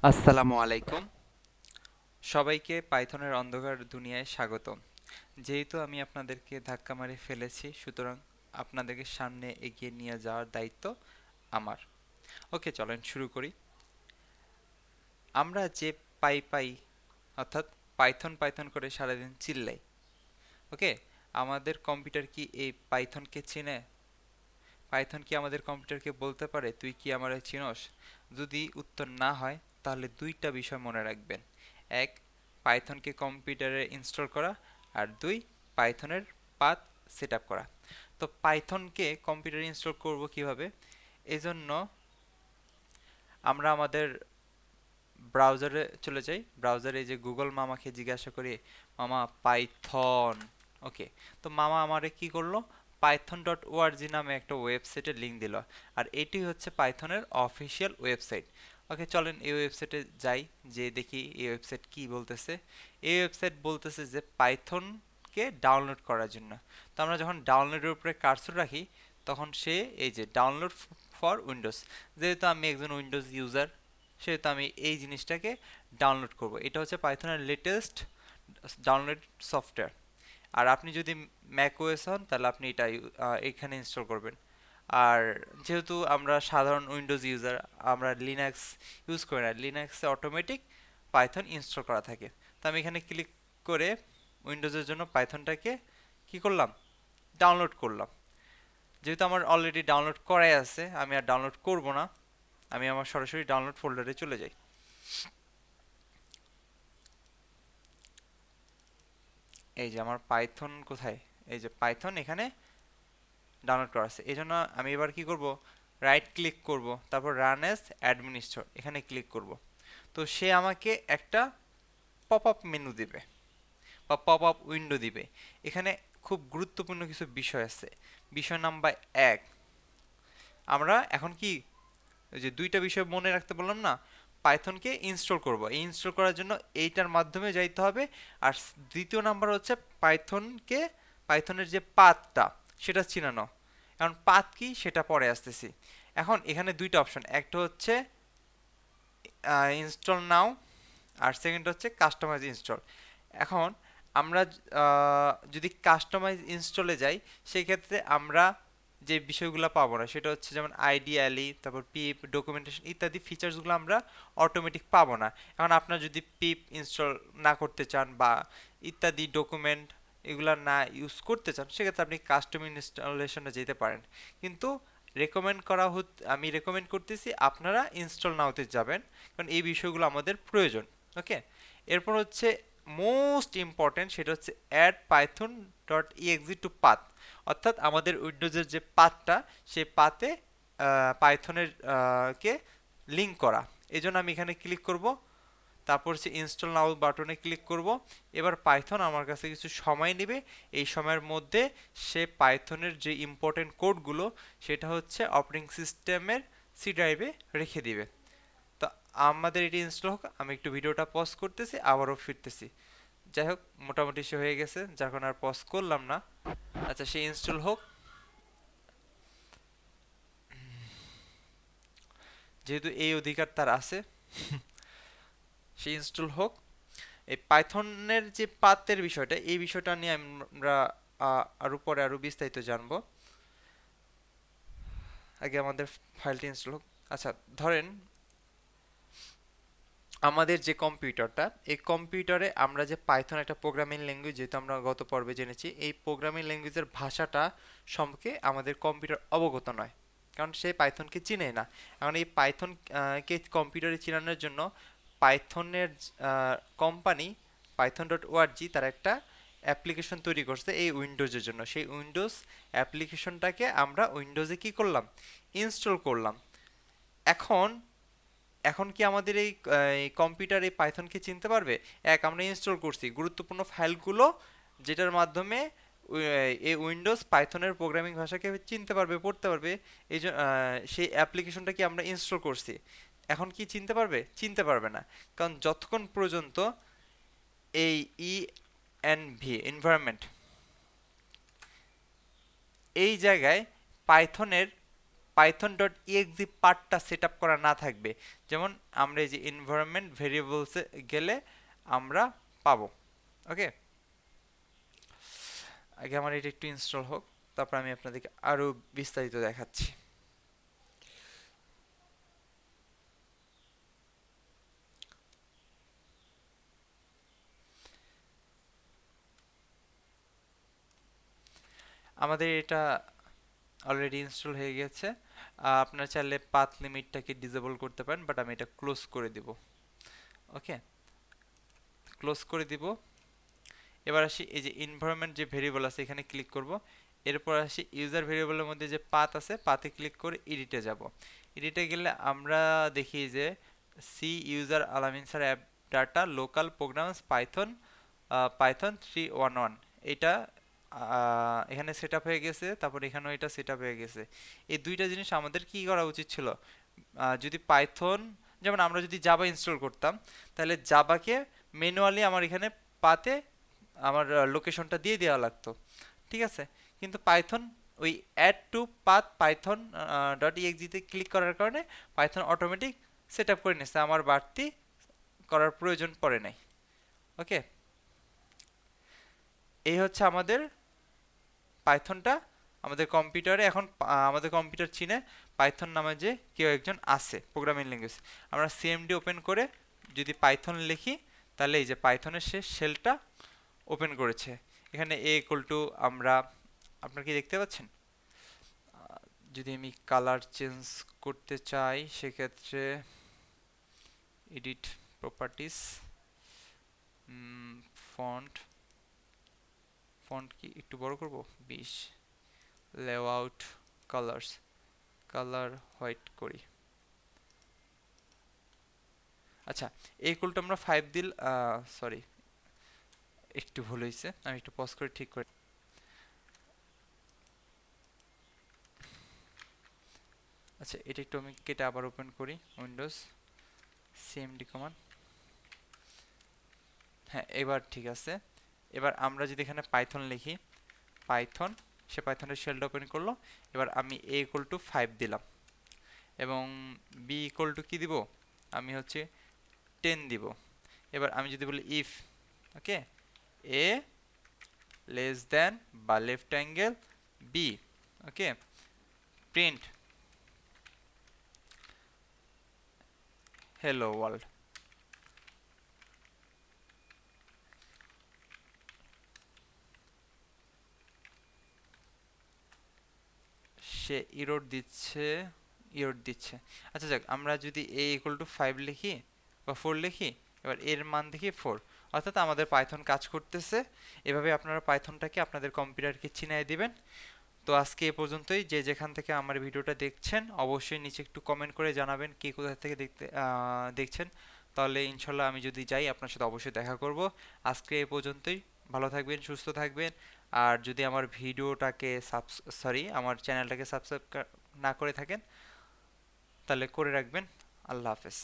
আসসালামু আলাইকুম। সবাইকে পাইথনের অন্ধকার দুনিয়ায় স্বাগতম। যেহেতু আমি আপনাদেরকে ধাক্কা মারে ফেলেছি, সুতরাং আপনাদেরকে সামনে এগিয়ে নিয়ে যাওয়ার দায়িত্ব আমার। ওকে, চলেন শুরু করি। আমরা যে পাই অর্থাৎ পাইথন পাইথন করে সারাদিন চিল্লাই, ওকে, আমাদের কম্পিউটার কি এই পাইথনকে চিনে? পাইথন কি আমাদের কম্পিউটারকে বলতে পারে তুই কি আমারে চিনস? যদি উত্তর না হয়, তাহলে দুইটা বিষয় মনে রাখবেন: এক, পাইথনকে কম্পিউটারে ইনস্টল করা, আর দুই, পাইথনের পাথ সেট আপ করা। তো পাইথনকে কম্পিউটারে ইনস্টল করব কিভাবে? এজন্য আমরা আমাদের ব্রাউজারে চলে যাই। ব্রাউজারে এই যে গুগল মামাকে জিজ্ঞাসা করি, মামা পাইথন। ওকে, তো মামা আমারে কি করলো? python.org নামে একটা ওয়েবসাইটের লিংক দিল। আর এটি হচ্ছে পাইথনের অফিসিয়াল ওয়েবসাইট। ওকে, চলেন এই ওয়েবসাইটে যাই, যে দেখি এই ওয়েবসাইট কি বলতেছে। এই ওয়েবসাইট বলতেছে যে পাইথনকে ডাউনলোড করার জন্য। তো আমরা যখন ডাউনলোডের উপরে কার্সর রাখি, তখন সে এই যে ডাউনলোড ফর উইন্ডোজ, যেহেতু আমি একজন উইন্ডোজ ইউজার, সেহেতু আমি এই জিনিসটাকে ডাউনলোড করব। এটা হচ্ছে পাইথনের লেটেস্ট ডাউনলোড সফটওয়্যার। আর আপনি যদি ম্যাক ওএস হন, তাহলে আপনি এটা এখানে ইনস্টল করবেন। আর যেহেতু আমরা সাধারণ উইন্ডোজ ইউজার, আমরা লিনাক্স ইউজ করি না, লিনাক্সে অটোমেটিক পাইথন ইনস্টল করা থাকে। তো আমি এখানে ক্লিক করে উইন্ডোজের জন্য পাইথনটাকে কি করলাম? ডাউনলোড করলাম। যেহেতু আমার অলরেডি ডাউনলোড করাই আছে, আমি আর ডাউনলোড করব না। আমি আমার সরাসরি ডাউনলোড ফোল্ডারে চলে যাই। এই যে আমার পাইথন কোথায়? এই যে পাইথন এখানে ডাউনলোড করা আছে। এই জন্য আমি এবার কি করব? রাইট ক্লিক করব, তারপর রান অ্যাজ অ্যাডমিনিস্ট্রেটর এখানে ক্লিক করব। তো সে আমাকে একটা পপ আপ মেনু দিবে বা পপ আপ উইন্ডো দিবে। এখানে খুব গুরুত্বপূর্ণ কিছু বিষয় আছে। বিষয় নাম্বার 1, আমরা এখন কি ওই যে দুইটা বিষয় মনে রাখতে বললাম না, পাইথনকে ইনস্টল করব। এই ইনস্টল করার জন্য এইটার মাধ্যমে যাইতে হবে। আর দ্বিতীয় নাম্বার হচ্ছে পাইথনকে, পাইথনের যে পাথটা সেটা চিনানো। এখন পাথ কি সেটা পরে আসতেছি। এখন এখানে দুইটা অপশন, একটা হচ্ছে ইনস্টল নাও, আর সেকেন্ড হচ্ছে কাস্টমাইজ ইনস্টল। এখন আমরা যদি কাস্টমাইজ ইনস্টলে যাই, সেই ক্ষেত্রে আমরা যে বিষয়গুলো পাবো না, সেটা হচ্ছে যেমন আইডিয়ালি, তারপর পিপ, ডকুমেন্টেশন ইত্যাদি ফিচার্সগুলো আমরা অটোমেটিক পাবো না। এখন আপনার যদি পিপ ইনস্টল না করতে চান বা ইত্যাদি ডকুমেন্ট এগুলা না ইউজ করতে চান, সেক্ষেত্রে আপনি কাস্টম ইনস্টলেশনে যেতে পারেন। কিন্তু আমি রেকমেন্ড করতেছি আপনারা ইনস্টল নাওতে যাবেন, কারণ এই বিষয়গুলো আমাদের প্রয়োজন। ওকে, এরপর হচ্ছে মোস্ট ইম্পর্টেন্ট, সেটা হচ্ছে add Python dot exe to path, অর্থাৎ আমাদের উইন্ডোজের যে পাথটা, সেই পাথে পাইথনের কে লিঙ্ক করা। এই জন্য আমি এখানে ক্লিক করব, তারপর হচ্ছে ইনস্টল নাও বাটনে ক্লিক করব। এবার পাইথন আমার কাছে কিছু সময় নেবে। এই সময়ের মধ্যে সে পাইথনের যে ইম্পর্টেন্ট কোডগুলো, সেটা হচ্ছে অপারেটিং সিস্টেমের সি ড্রাইভে রেখে দিবে। তো আমাদের এটি ইনস্টল হোক, আমি একটু ভিডিওটা পজ করতেছি, আবারও ফিরতেছি। যাই হোক, মোটামুটি সে হয়ে গেছে, যার কারণে আর পজ করলাম না। আচ্ছা, সে ইনস্টল হোক। যেহেতু এই অধিকার তার আছে, সে ইনস্টল হোক। এই পাইথনের যে পাথের বিষয়টা, এই বিষয়টা নিয়ে আমরা আরো পরে আরো বিস্তারিত জানবো। আগে আমাদের ফাইলটি ইনস্টল হোক। আচ্ছা, ধরেন আমাদের যে কম্পিউটারটা, এই কম্পিউটারে আমরা যে পাইথন একটা প্রোগ্রামিং ল্যাঙ্গুয়েজ, যেহেতু আমরা গত পর্বে জেনেছি, এই প্রোগ্রামিং ল্যাঙ্গুয়েজের ভাষাটা সম্পর্কে আমাদের কম্পিউটার অবগত নয়, কারণ সে পাইথনকে চিনে না। এখন এই পাইথন কে কম্পিউটারে চেনানোর জন্য পাইথনের কোম্পানি python.org তার একটা অ্যাপ্লিকেশন তৈরি করছে এই উইন্ডোজের জন্য। সেই উইন্ডোজ অ্যাপ্লিকেশনটাকে আমরা উইন্ডোজে কি করলাম? ইনস্টল করলাম। এখন এখন কি আমাদের এই কম্পিউটার এই পাইথনকে চিনতে পারবে? আমরা ইনস্টল করছি গুরুত্বপূর্ণ ফাইলগুলো, যেটার মাধ্যমে এই উইন্ডোজ পাইথনের প্রোগ্রামিং ভাষাকে চিনতে পারবে, পড়তে পারবে। সেই অ্যাপ্লিকেশনটা কি আমরা ইনস্টল করছি। এখন কি চিনতে পারবে? চিনতে পারবে না, কারণ যতক্ষণ পর্যন্ত এই ইএনভি এনভায়রনমেন্ট এই জায়গায় পাইথনের পাইথন ডট ইএক্সি পার্টটা সেট আপ করা না থাকবে। যেমন আমরা এই যে এনভায়রনমেন্ট ভেরিয়েবলসে গেলে আমরা পাবো। ওকে, আগে আমার এটা একটু ইনস্টল হোক, তারপর আমি আপনাদেরকে আরো বিস্তারিত দেখাচ্ছি। আমাদের এটা অলরেডি ইনস্টল হয়ে গেছে। আপনারা চাইলে পাথ লিমিটটাকে ডিসেবল করতে পারেন, বাট আমি এটা ক্লোজ করে দিব। ওকে, ক্লোজ করে দিব। এবার আসি এই যে এনভায়রনমেন্ট যে ভেরিয়েবল আছে এখানে ক্লিক করব। এরপর আসি ইউজার ভেরিয়েবলের মধ্যে যে পাথ আছে পাথে ক্লিক করে এডিটে যাব। এডিটে গেলে আমরা দেখি যে সি ইউজার আলামিনসার app data local programs Python Python 311 এটা এখানে সেট আপ হয়ে গেছে, তারপর এখানেও এটা সেট আপ হয়ে গেছে। এই দুইটা জিনিস আমাদের কি করা উচিত ছিল, যদি পাইথন, যেমন আমরা যদি জাভা ইনস্টল করতাম তাহলে জাভাকে ম্যানুয়ালি আমার এখানে পাতে আমার লোকেশনটা দিয়ে দেওয়া লাগতো, ঠিক আছে? কিন্তু পাইথন ওই add to path Python dot ইএক্সিতে ক্লিক করার কারণে পাইথন অটোমেটিক সেট আপ করে নিচ্ছে, আমার বাড়তি করার প্রয়োজন পড়ে নাই। ওকে, এই হচ্ছে আমাদের পাইথনটা আমাদের কম্পিউটারে এখন। আমাদের কম্পিউটার চিনে পাইথন নামে যে কেউ একজন আছে প্রোগ্রামিং ল্যাঙ্গুয়েজ। আমরা সিএমডি ওপেন করে যদি পাইথন লিখি তাহলে এই যে পাইথনের সে শেলটা ওপেন করেছে। এখানে এ ইকুয়াল টু আমরা, আপনারা কি দেখতে পাচ্ছেন? যদি আমি কালার চেঞ্জ করতে চাই সেক্ষেত্রে এডিট প্রপার্টিস, ফন্ট, ফন্ট কি একটু বড় করব 20, লেআউট, কালার্স, কালার হোয়াইট করি। আচ্ছা, এই ইকুয়াল টু আমরা 5 দিল, সরি একটু ভুল হয়েছে, আমি একটু পজ করে ঠিক করে। আচ্ছা, এটা একটু আমি কেটে আবার ওপেন করি, উইন্ডোজ সিএমডি কমান্ড। হ্যাঁ, এবার ঠিক আছে। এবার আমরা যদি এখানে পাইথন লিখি, পাইথন, সে পাইথনের শেলটা ওপেন করলো। এবার আমি a ইকুয়াল টু 5 দিলাম এবং b ইকুয়াল টু কি দিব, আমি হচ্ছে 10 দিব। এবার আমি যদি বলি if, okay, a less than বা লেফট অ্যাঙ্গেল b, ওকে, প্রিন্ট হ্যালো ওয়ার্ল্ড। সে ইরোড দিচ্ছে, ইরোড দিচ্ছে। আচ্ছা যাক, আমরা যদি a ইকুয়াল টু 5 লিখি বা 4 লিখি, এবার এর মান দেখি 4, অর্থাৎ আমাদের পাইথন কাজ করতেছে। এভাবে আপনারা পাইথনটাকে আপনাদের কম্পিউটারকে চিনিয়ে দিবেন। তো আজকে এ পর্যন্তই। যে যেখান থেকে আমার ভিডিওটা দেখছেন অবশ্যই নিচে একটু কমেন্ট করে জানাবেন কে কোথা থেকে দেখছেন। তাহলে ইনশাল্লাহ আমি যদি যাই আপনার সাথে অবশ্যই দেখা করব। আজকে এ পর্যন্তই। ভালো থাকবেন, সুস্থ থাকবেন। আর যদি আমার ভিডিওটাকে সরি আমার চ্যানেলটাকে সাবস্ক্রাইব না করে থাকেন তাহলে করে রাখবেন। আল্লাহ হাফেজ।